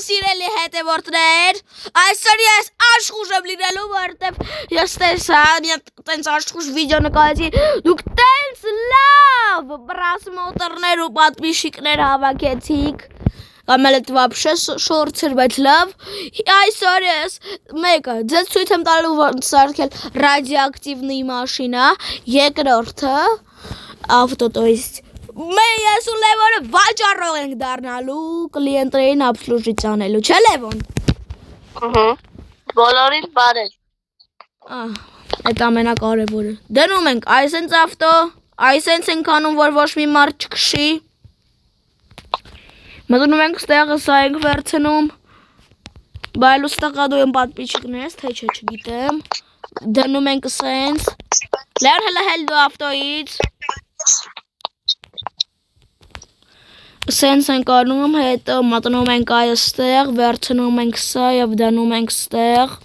սիրելի հետևորդներ, այսօր ես աշխուժ եմ լինելու, որովհետև ես տեսա, տենց աշխուժ վիդեո նկարեցի, դուք տենց լավ պրասմոտրներ ու պատվիշիկներ հավաքեցիք, կամ էլ այդ վաբշե շորցեր, բայց լավ, այսօր ես մեկը, ձեզ ցույց եմ տալու ոնց սարքել ռադիոակտիվնի մաշինա, երկրորդը, ավտո, то есть Ես ու Լևոնը վաճառող ենք դառնալու, կլիենտներին обслужить անելու, չէ Լևոն։ Բոլորին բարև։ Այդ ամենակարևորը։ Դնում ենք այսենց ավտո, այսենց ենք անում, որ ոչ մի մարդ չքշի։ Մտնում ենք ստեղը, սա ենք վերցնում։ Բայց ուստակադու եմ պատպիչիկներս, թե չէ չգիտեմ։ Դնում ենք սենց։ Լևոն հել դու ավտոից։ Սենց ենք անում, հետո մտնում ենք այստեղ, վերցնում ենք սա և դնում ենք ստեղ։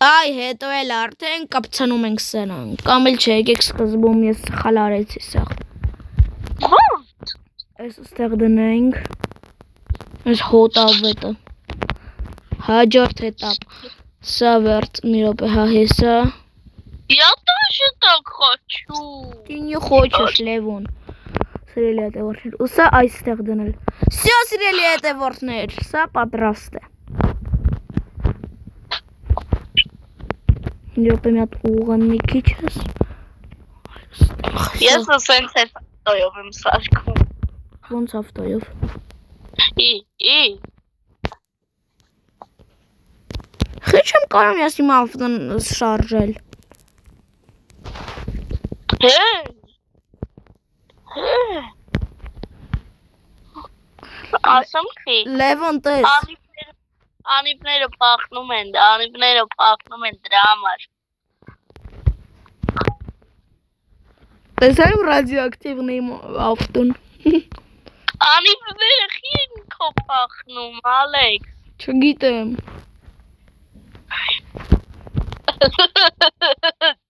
Այ հետո էլ արդեն կապցնում ենք սենան, կամ էլ չէ, եկեք սկզբում ես սխալ արեցի սեղ։ Այս ստեղ դնենք, այս հոտավետը։ Հաջորդ հետապ, սա վերց, մի րոպե, հա հեսա։ Я тоже так хочу։ Ты не хочешь, Լևոն։ Սիրելի հետևորդներ, ու սա այստեղ դնել։ Всё, սիրելի հետևորդներ, սա պատրաստ է։ Մի րոպե մի հատ ուղղան մի քիչ ես։ Ես սենց ավտոյով եմ սարքում։ Ոնց ավտոյով։ Խի չեմ կարում ես իմ ավտոն շարժել։ Ասում խի։ Լևոն տես։ Անիվները պախնում են դրա համար։ Տեսա իմ ռադիոակտիվն իմ ավտոն։ Անիվները խին քո պախնում, Ալեքս։ Չգիտեմ։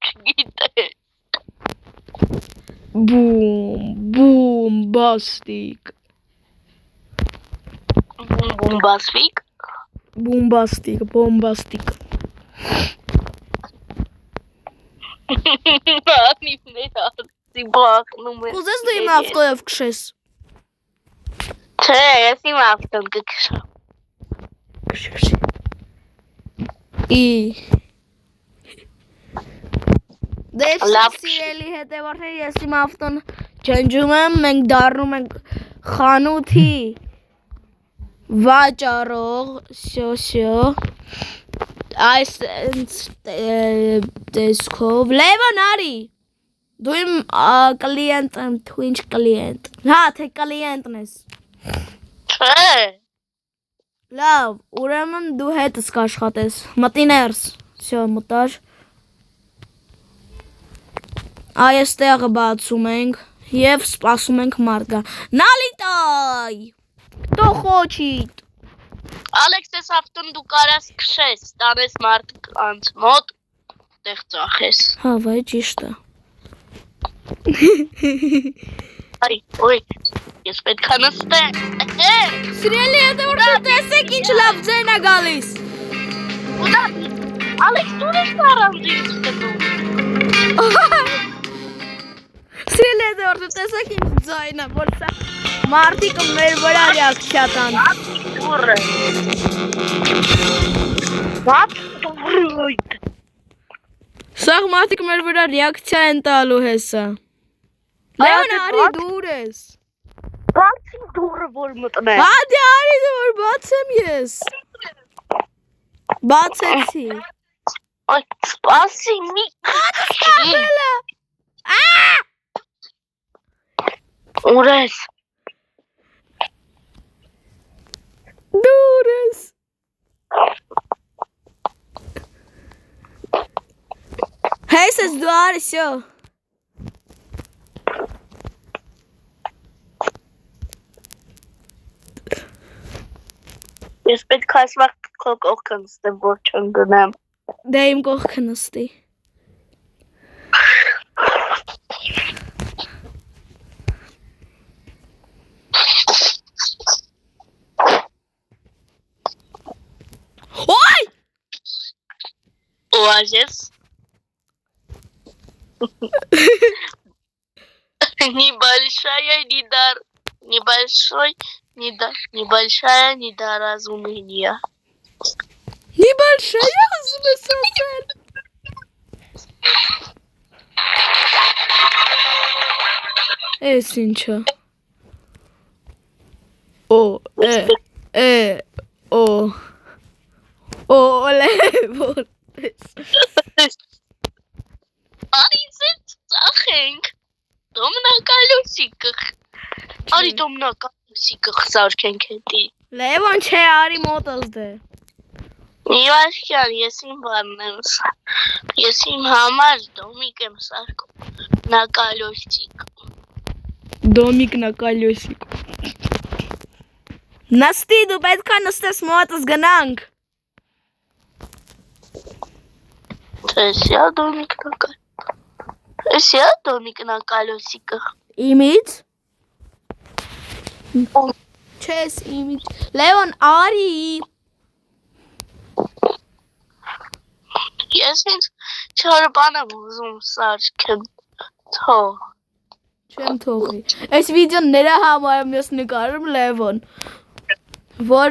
Չգիտե։ Բումբաստիկ։ Բումբաստիկ։ Բոմբաստիկ։ Անիվները պախնում են։ Ուզես դու իմ ավտոյով քշես։ Չէ, ես իմ ավտոն կքշեմ։ Քշի։ Դե սիրելի հետևորդներ, ես իմ ավտոն ջնջում եմ, մենք դառնում ենք խանութի վաճառող, սյո, այս տեսքով, Լևոն արի, դու իմ կլիենտ եմ, դու ինչ կլիենտ, հա, թե կլիենտն ես, Չէ, լավ, ուրեմն դու հետս կաշխատես, մտի ներս, սյո, մտար, այս տեղը բացում ենք և սպասում ենք մարդկա, նալիտայ, кто хочет, Ալեքս ես ավտոն դու կարաս քշես, տանես մարդկանց մոտ, տեղ ծախես։ հա, վայ, ճիշտ է, Ոյ, ես պետք է նստեմ, սիրելի հետևորդներ, տեսեք ինչ լավ ձեն է գալիս, Ալեքս դուր ես առանձինս գնում։ սիրելի հետևորդներ, տեսեք ինչ ձայն է, որ սա մարդիկը մեր վրա ռեակցիա տան, Դուրը։ Բաց դուրը։ սաղ մարդիկը մեր վրա ռեակցիա են տալու հեսա, Լևոն արի դուր ես, Բացի դուրը որ մտնեմ։ հադի արի դու որ բացեմ ես, բացեցի, Այ, սպասի մի քիչ։ Ուր ես։ դուր ես, հես ես դու արի, սյո, Ես պետք է այս վաղտ քո կողքը նստեմ, որ չընկնեմ։ դե իմ կողքը նստի, Ой! Оазис. Небольшое недоразумение. Небольшая смысл. Синча. О, Левон. Ари зет Sachen. Дом на колесиках. Ари дом на колесиках սարքենք հետի։ Լևոն չէ, արի մոտս դե։ Իվաշյան, ես իմ բանն եմ ես իմ համար դոմիկ եմ սարքում на колесик։ Դոմիկ նա կալյոսիկ։ Նստի, դու պետք է նստես մոտս գնանք։ Էսյա դոմիկ на колесиках։ Իմից։ Չես իմից։ Լևոն, արի։ Ես ինձ չոր բան եմ ուզում սարքեմ, թող։ Չեմ թողի։ Այս վիդեոն նրա համար եմ ես նկարում Լևոն, որ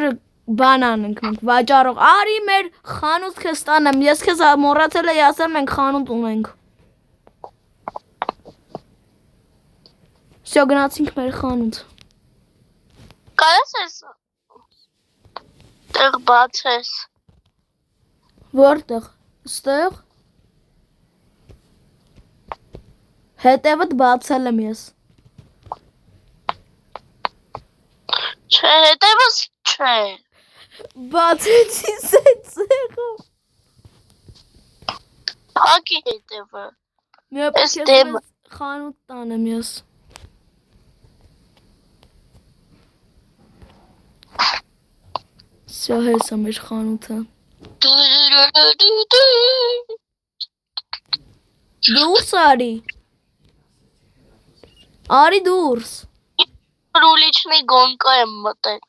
բան անենք մենք, վաճառող։ Արի մեր խանութ քեզ տանեմ, ես քեզ մոռացել էի ասել մենք խանութ ունենք։ Всё, գնացինք մեր խանութ։ Կարես ես տեղ բացես։ Որտեղ։ Ստեղ։ Հետևդ բացել եմ ես։ Չէ, հետևս չէ։ Բացեցի սեցեղը։ Փակի հետևը։ Մի հատ Էս ես դեմը։ խանութ տանեմ ես։ Всё, հեսա մեր խանութը։ Դուրս արի։ Արի դուրս։ Ռուլիչնի գոնկա եմ մտել։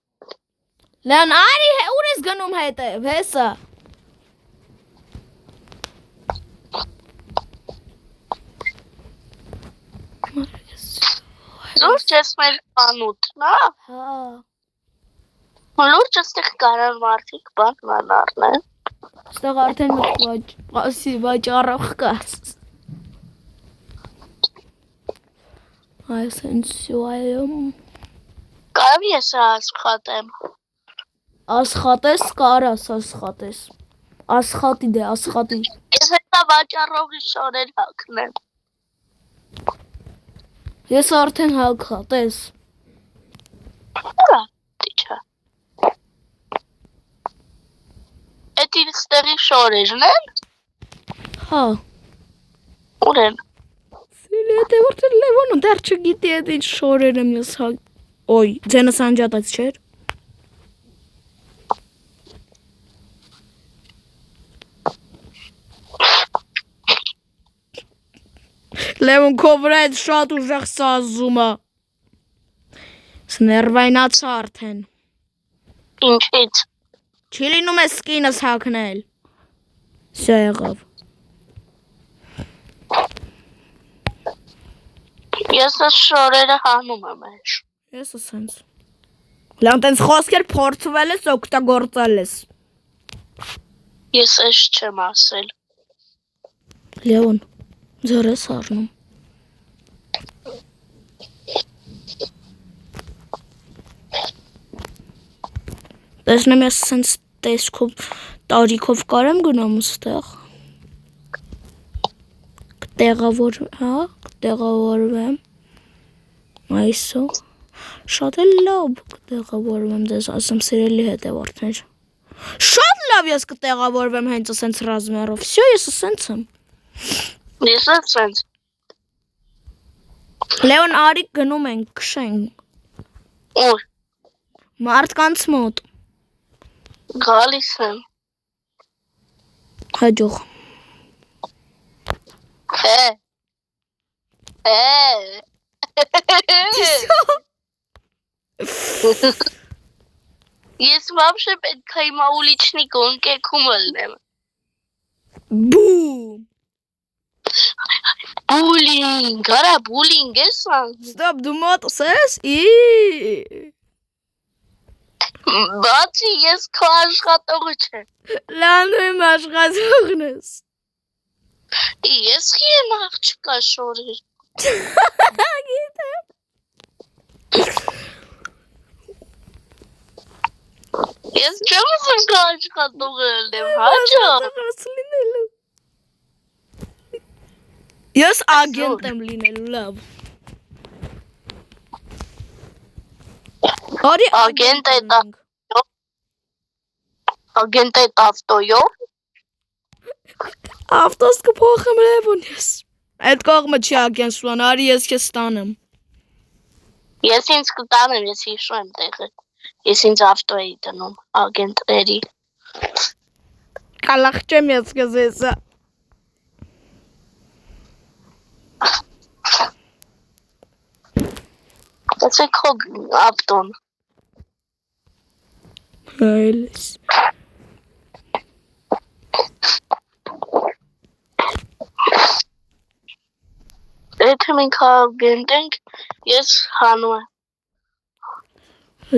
Լան արի ուր ես գնում հետև, հեսա։ Լուրջ ես մեր խանութն, հա։ Հա։ Լուրջ այստեղ կարան մարդիկ բան մանարնեն։ Ստեղ արդեն վաճառող կա։ Այսինքն Կարամ ես աշխատեմ։ Աշխատես, կարաս աշխատես։ Աշխատի դե, աշխատի։ Ես հետա վաճառողի շորեր հագնեմ։ Ես արդեն հագա, տես։ Հա, դիչա։ Էդ իր ստեղի շորերն են։ Հա։ Ուր են։ Սիրելի հետևորդը Լևոնը դեռ չգիտի այդ ինչ շորեր եմ ես հագ։ Ոյ, ձենս անջատած չէր։ Լևոն քո վրա այդ շատ ուժեղ սազում է։ Սներվայնաց արդեն։ Ինչից։ Չի լինում է սկինս հագնել։ Սա եղավ։ Ես այս շորերը հանում եմ էջ։ Ես ասենց։ Լան տենց խոսքեր փորձվել ես, օգտագործել ես։ Ես էջ չեմ ասել։ Լևոն, ձեռ ես առնում։ Տեսնեմ ես ասենց տեսքով, տարիքով կարեմ գնամ ստեղ։ Կտեղավորվեմ։ Այսո։ Շատ էլ լավ կտեղավորվեմ ձեզ, ասեմ սիրելի հետևորդներ։ Շատ լավ ես կտեղավորվեմ հենց ասենց ռազմերով։ Всё, ես ասենց եմ։ Ես ասենց։ Լևոն արի գնում ենք, քշենք։ Ուր։ Մարդկանց մոտ։ Գալիս եմ։ Հաջող։ Հե։ Ես вообще պետք է հիմա ուլիչնի կոնկեքում ելնեմ։ Բում։ Բուլինգ, արա բուլինգ ես ան։ Ստոպ, դու մոտս ես, Բացի ես քո աշխատողը չեմ։ լան դու իմ աշխատողն ես։ Ես եմ աղջկա շորեր։ Գիտեմ։ Ես չեմ ուզում քո աշխատողը ելնեմ, հաճա։ Ես ագենտ եմ լինելու, լավ։ Արի Ագենտ է դա։ Ագենտ է ավտոյով։ ավտոս կփոխեմ լևոն ես։ Այդ կողմը չի ագենտствոն, արի ես քեզ տանեմ։ Ես ինձ կտանեմ, ես հիշում եմ տեղը։ Ես ինձ ավտո էի դնում ագենտների։ Կալախճեմ ես քեզ հեսա։ That's a քո ավտոն։ Հայլս։ Եթե մենք ագենտ ենք, ես հանում եմ։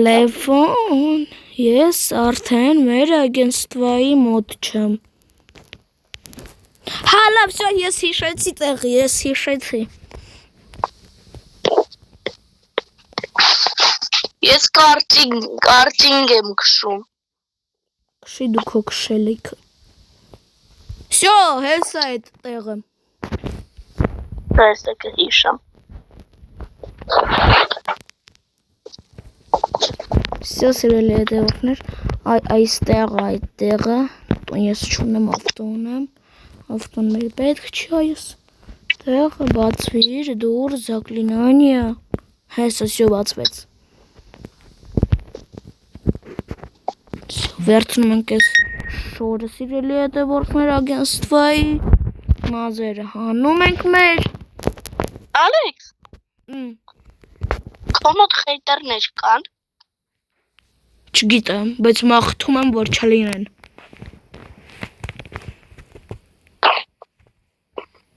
Լևոն, ես արդեն մեր ագենտствայի մոտ չեմ։ Հա, լավ, всё, ես հիշեցի տեղը, ես հիշեցի։ Ես կարտինգ եմ քշում։ Քշի դու քո քշելիքը։ Всё, հեսա այդ տեղը։ Այս է կհիշամ։ Всё, սիրելի հետևորդներ, այստեղ այդ տեղը, ես չունեմ ավտոն, ավտոն մեր պետք չի այս տեղը, բացվիր, դուր, զակլինանիա, հեսա, всё, բացվեց։ Վերցնում ենք այս շորը, սիրելի հետևորդներ, ագենտствայի մազերը հանում ենք մեր։ Ալեքս, քո մոտ խեյտերներ կան։ Չգիտեմ, բայց մաղթում եմ, որ չլինեն։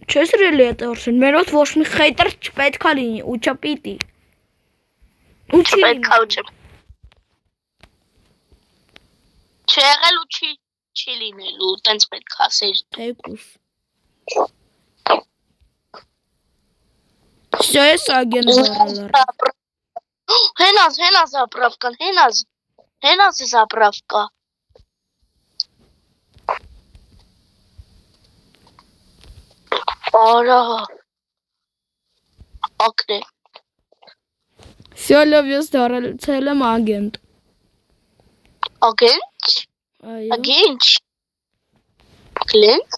Չէ՞ սիրելի հետևորդներ, մեր մոտ ոչ մի խեյտեր չպետք է լինի ու չպիտի։ Ու չի Պետք է ուչեմ։ Չի եղել ու չի լինելու, տենց պետք է ասեիր։ Թեկուս։ Всё, ես ագենտ վարալար։ Հենազ заправкան, հենազ է заправка։ Արա։ Ակնե։ Всё, լավ, ես դարձել եմ ագենտ։ Ագենտ։ Այո։ Ագենտ։ Կլինտ։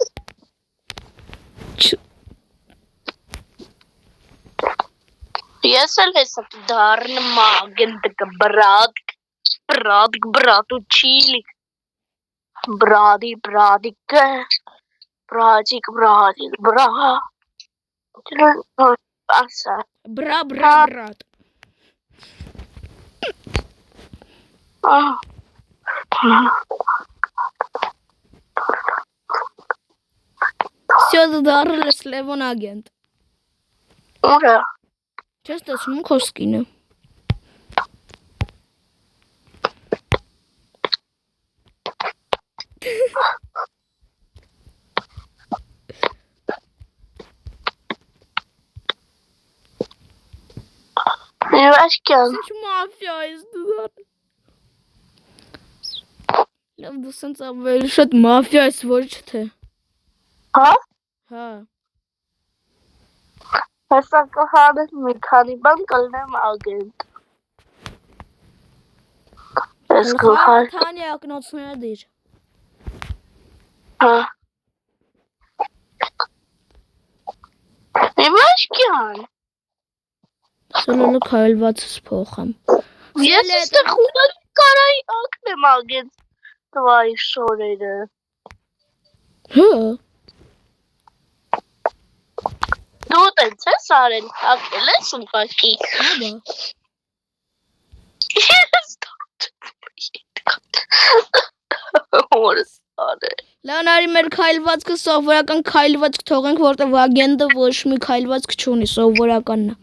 Ես էլ հեսա դառնում ագենտ բրատ ու չիլիկ։ Բրադիկ, բրա։ Ասա։ Брат. Всё, դարձել ես Լևոն ագենտ։ Ուրա։ Չես տեսնում քո սկինը։ Nevashkan. Ինչ մաֆիա ես դու։ Լավ, դու սենց ավելի շատ մաֆիա ես, ոչ թե։ Հա։ Հա։ Հեսա կհանես մի քանի բան կլնեմ ագենտ։ Ես կհար։ Քանի ակնոցները դիր։ Հա։ Nevashkan. Սոլոնը քայլվածս փոխեմ։ Ես այստեղ խուլել կարայի ակնեմ ագենտ տվայի շորերը։ Հա։ Դու տենց ես արել, հակել ես ուղղակի։ Աբա։ Որս արել։ Լանարի մեր քայլվածքը սովորական քայլվածք թողենք, որտեղ ագենտը ոչ մի քայլվածք չունի, սովորականն է։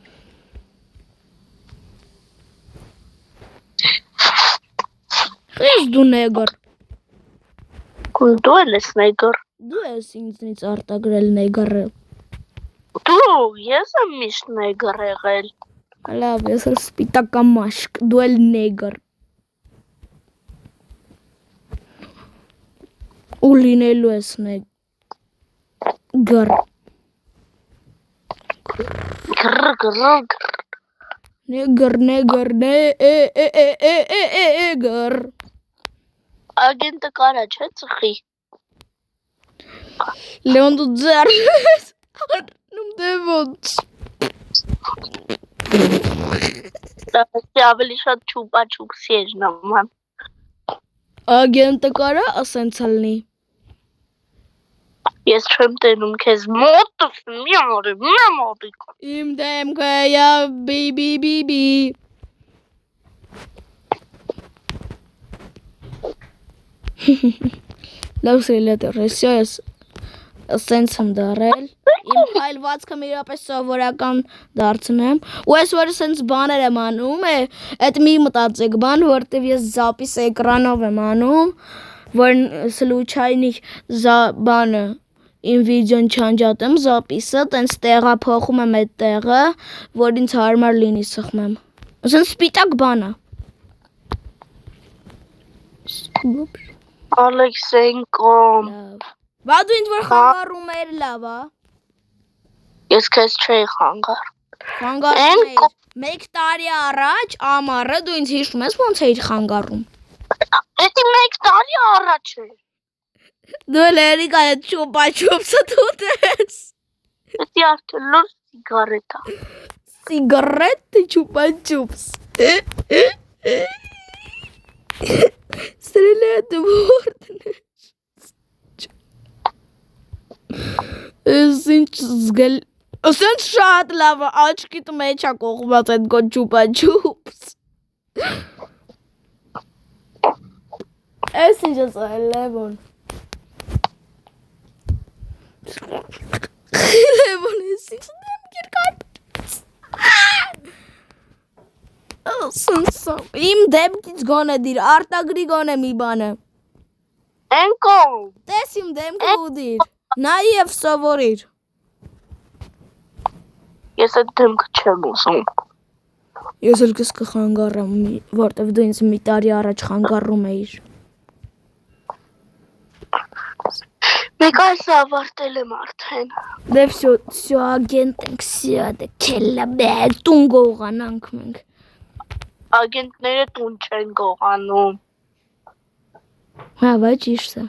Ես դու նեգր։ Դու ես նեգր։ Դու ես ինձնից արտագրել նեգրը։ Դու ես եմ միշտ նեգր եղել։ Լավ, ես էլ սպիտակամաշկ, դու էլ նեգր։ Ու լինելու ես նեգր։ Նեգր, նեգր։ Ագենտը կարա չէ ծխի։ Լեոն դու ձեռ ես, արնում դե ոնց։ Ավելի շատ չուպա-չուպսի էր նման։ Ագենտը կարա ասենց ալնի։ Ես չեմ տենում քեզ մոտս մի արի։ Իմ դեմքը յա բի։ Լավ սրելետը ռեսյո ես ասենց եմ դարել։ Իմ քայլվածքը իրապես սովորական դարձնեմ։ Ու ես որ ասենց բաներ եմ անում, այդ մի մտածեք բան, որտեվ ես զապիս էկրանով եմ անում, որ սլուչայնի բանը իմ վիդեոն չանջատեմ, զապիսը, տենց տեղափոխում եմ այդ տեղը, որ ինձ հարմար լինի սխմեմ։ Ասենց սպիտակ բան է։ Ալեքսենկո։ Բա դու ինձ որ խանգարում էր լավ, ա։ Ես քեզ չէի խանգար։ Խանգարում էիր։ Մեկ տարի առաջ ամառը դու ինձ հիշում ես ոնց էիր խանգարում։ Էդի մեկ տարի առաջ է։ Դու էլ երիկա այդ չուպա-չուպսը թուտես։ Էդի արդեն լոր սիգարետ է։ Սիգարետ չուպա-չուպս։ Սրելետը որտն է։ Ես ինչ զգել։ Ասենց շատ լավ է, աչքիդ մեջ է կողմած այդ գոն չուպա-չուպս։ Ես ինչ ես Լևոն։ Լևոն ես ինչ դեմ կիրկայպ։ Ասնսա։ Իմ դեմքից գոնե դիր, արտագրի գոնե մի բանը։ Ենկո։ Տես իմ դեմքը ու դիր, նաև սովորիր։ Ես այդ դեմքը չեմ ուզում։ Ես էլ կս կխանգարեմ, որտև դու ինձ մի տարի առաջ խանգարում էիր։ Մեկ այս ավարտել եմ արդեն։ Դե всё агент ենք, всё, դե քելա բեր, տուն գողանանք մենք։ Ագենտները տուն չեն գողանում։ Հա, բա ճիշտ է։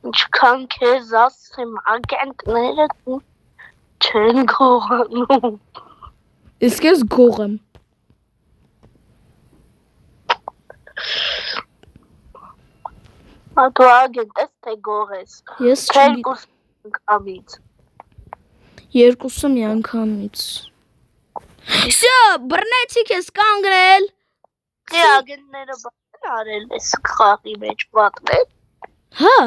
Ինչքան քեզ ասեմ, ագենտները տուն չեն գողանում։ Իսկ ես գող եմ։ Դու ագենտ ես, թե գող ես։ Ես Երկուսից։ երկուսը միանգամից։ Всё, բռնեցիք ես կանգրել։ Դե ագենտները բան արել ես խաղի մեջ պատմել։ Հա։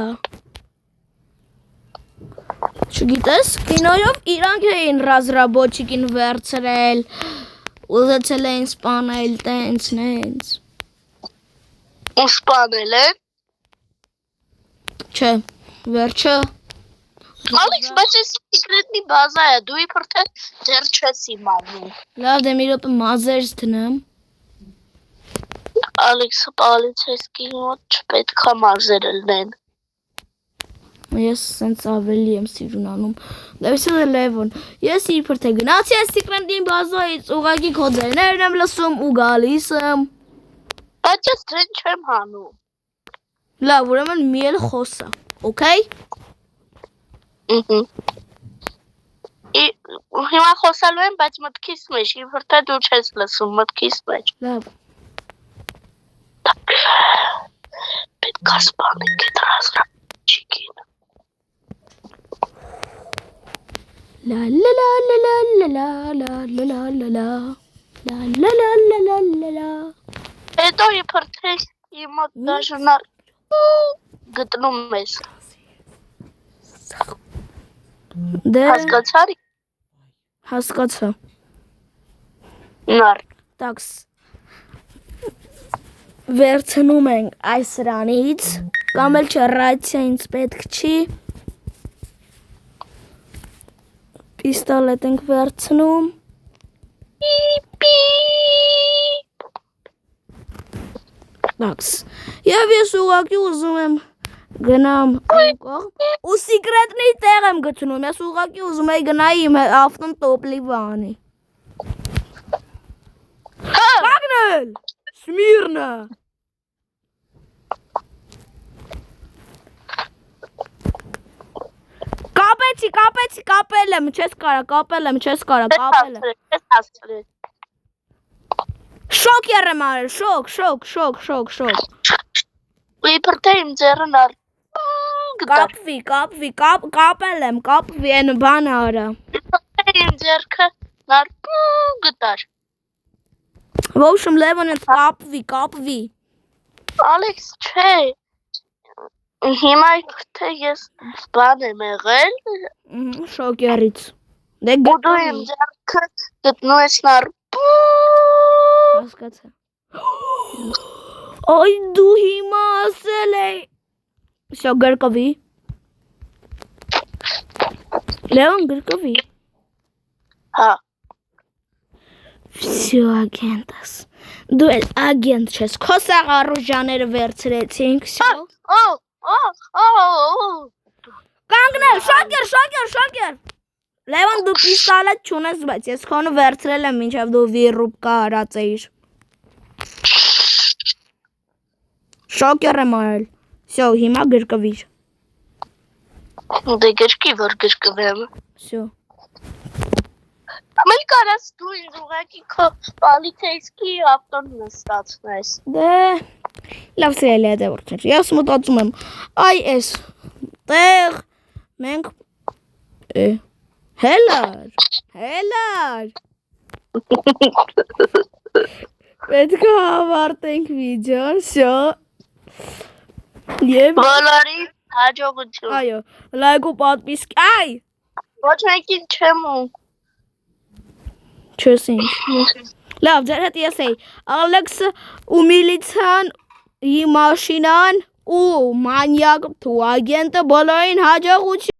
Չգիտես, կինոյով իրանք էին ռազրաբոչիկին վերցրել, ուզեցել էին սպանել տենց նենց։ Ու սպանել են։ Չէ, վերջը։ Ալեքս, բայց ես սիկրետնի բազա է, դու իբր թե դեռ չես իմանում։ Լավ, դե մի րոպե մազերս դնեմ։ Ալեքսը պալիցեյսկի մոտ չպետքա մարզերը լնեն։ Ես սենց ավելի եմ սիրուն անում։ Դե всё Լևոն, ես իբր թե գնացի այս սիկրետնի բազայից, ուղղակի քո ձայներն եմ լսում ու գալիս եմ։ Բայց ես դրեն չեմ հանում։ Լավ, ուրեմն մի էլ խոսա, օքեյ։ Հիմա խոսալու եմ, բայց մտքիս մեջ, իբր թե դու չես լսում մտքիս մեջ։ Լավ։ Պետք է սպանենք այդ ռազրաբոչիկին։ La la la la la la la la la la la la la la la la la la. Հետո իբր թե հիմա դաշնար գտնում ես։ Դե Հասկացար։ հասկացա։ Նար։ Տաքս վերցնում ենք այս սրանից կամ էլ չէ ռացիա ինձ պետք չի պիստոլետ ենք վերցնում տաքս և ես ուղղակի ուզում եմ գնամ ու սիկրետնի տեղ եմ գցնում ես ուղղակի ուզում եի գնայի իմ ավտոն տոպլիվը անի Կագնել Սմիրնա կապել եմ, չես կարա, կապել եմ Շոկ եմ արել, շոկ Ու իբր թե իմ ձեռը նար կապել եմ, կապվի են բանը արա Իբր թե իմ ձեռքը նար գտար В общем, Լևոն էդ կապվի Ալեքս չէ Հիմա թե ես բան եմ եղել Շոկերից Դե ու դու իմ գտվի ձեռքը գտնում ես նար Հասկացա Այ դու հիմա ասել էի Շո գրկվի Լևոն գրկվի Հա Всё, агентас Դու էլ ագենտ չես Քո սաղարուժաները վերցրեցինք Всё Կանգնել, շոկեր Լևոն դու պիստոլետ չունես, բայց ես քոնը վերցրել եմ մինչև դու վիրուպկա արած էիր Շոկեր եմ արել Всё, հիմա գրկվիր Դե գրկի որ գրկվեմ Всё Ամեն կարաս դու ինձ ուղղակի քո պալիցեյսկի ավտոն նստացնես Դե լավ սիրելի հետևորդներ Ես մտածում եմ Այ էս տեղ մենք Հելար Պետք է ավարտենք վիդեոն Всё Եվ Բոլորի հաջողություն Այո, լայք ու պատվիսկ Այ Ոչ մեկին չեմ ու Չես ինչ Լավ, ձեր հետ ես էի Ալեքսը ու միլիցան Ի մաշինան ու մանյակ թու ագենտը բոլորին հաջողություն